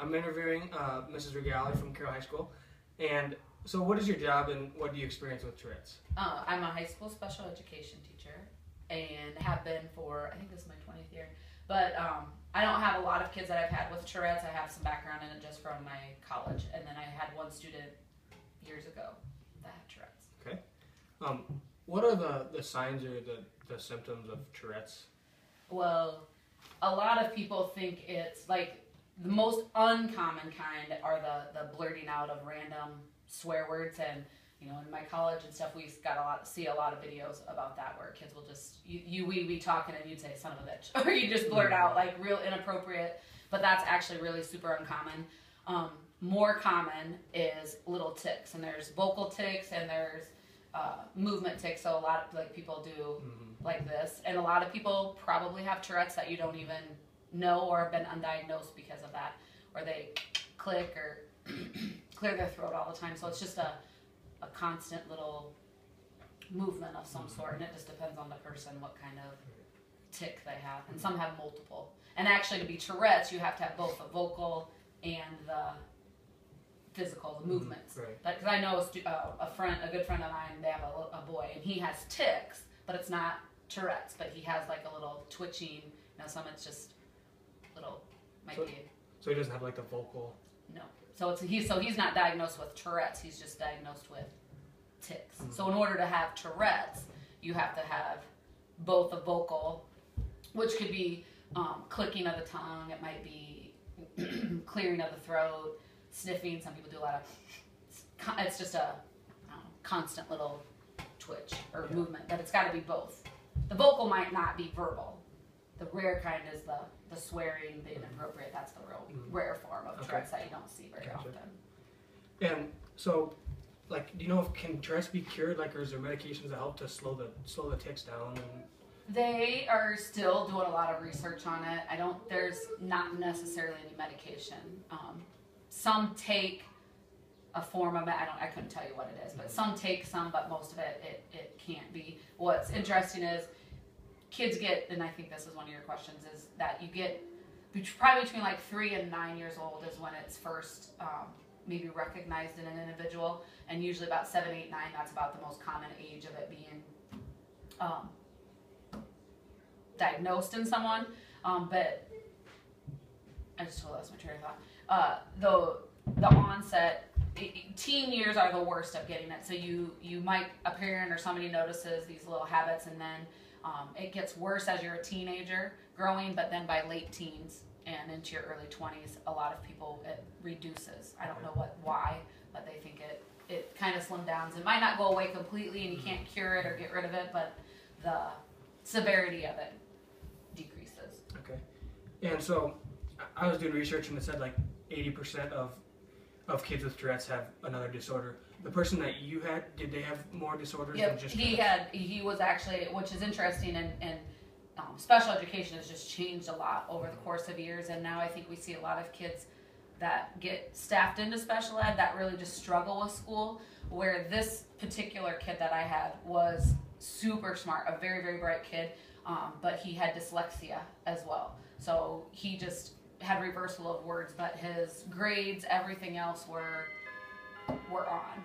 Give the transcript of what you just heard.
I'm interviewing Mrs. Regali from Carroll High School. And so what is your job and what do you experience with Tourette's? I'm a high school special education teacher and have been for, I think this is my 20th year. But I don't have a lot of kids that I've had with Tourette's. I have some background in it just from my college. And then I had one student years ago that had Tourette's. Okay. What are the signs or the symptoms of Tourette's? Well, a lot of people think it's like the most uncommon kind are the blurting out of random swear words, and in my college and stuff, we got see a lot of videos about that where kids will just we talking and you'd say son of a bitch, or you just blurt out like real inappropriate, but that's actually really super uncommon. More common is little tics, and there's vocal tics and there's movement tics. So a lot of like people do like this, and a lot of people probably have Tourette's that you don't even know or have been undiagnosed because of that, or they click or clear their throat all the time. So it's just a constant little movement of some sort, and it just depends on the person what kind of tic they have, and some have multiple. And actually, to be Tourette's, you have to have both the vocal and the physical, the movements. Right. Because I know a good friend of mine, they have a boy, and he has tics, but it's not Tourette's, but he has like a little twitching. Some it's just little, So he doesn't have like the vocal. No. So he's not diagnosed with Tourette's. He's just diagnosed with tics. So in order to have Tourette's, you have to have both the vocal, which could be clicking of the tongue. It might be clearing of the throat, sniffing. Some people do a lot of. It's just a constant little twitch or movement, but it's got to be both. The vocal might not be verbal. The rare kind is the swearing, the inappropriate. That's the real rare form of Tourette's that you don't see very often. And so, like, do you know can Tourette's be cured? Like, or is there medications that help to slow the tics down? They are still doing a lot of research on it. There's not necessarily any medication. Some take a form of it. I couldn't tell you what it is, but some take some, but most of it can't be. What's interesting is kids get, and I think this is one of your questions, is that you get probably between like 3 and 9 years old is when it's first maybe recognized in an individual, and usually about 7, 8, 9, that's about the most common age of it being diagnosed in someone. But I just totally lost my train of thought. The onset, teen years are the worst of getting it. So you might, a parent or somebody notices these little habits, and then it gets worse as you're a teenager growing, but then by late teens and into your early 20s, a lot of people, it reduces. I don't know why, but they think it kind of slim downs. It might not go away completely and you can't cure it or get rid of it, but the severity of it decreases. Okay. And so I was doing research and it said like 80% of kids with Tourette's have another disorder. The person that you had, did they have more disorders than just Tourette's? He was actually, which is interesting, and special education has just changed a lot over the course of years, and now I think we see a lot of kids that get staffed into special ed that really just struggle with school, where this particular kid that I had was super smart, a very, very bright kid, but he had dyslexia as well. So he just had reversal of words, but his grades, everything else were on.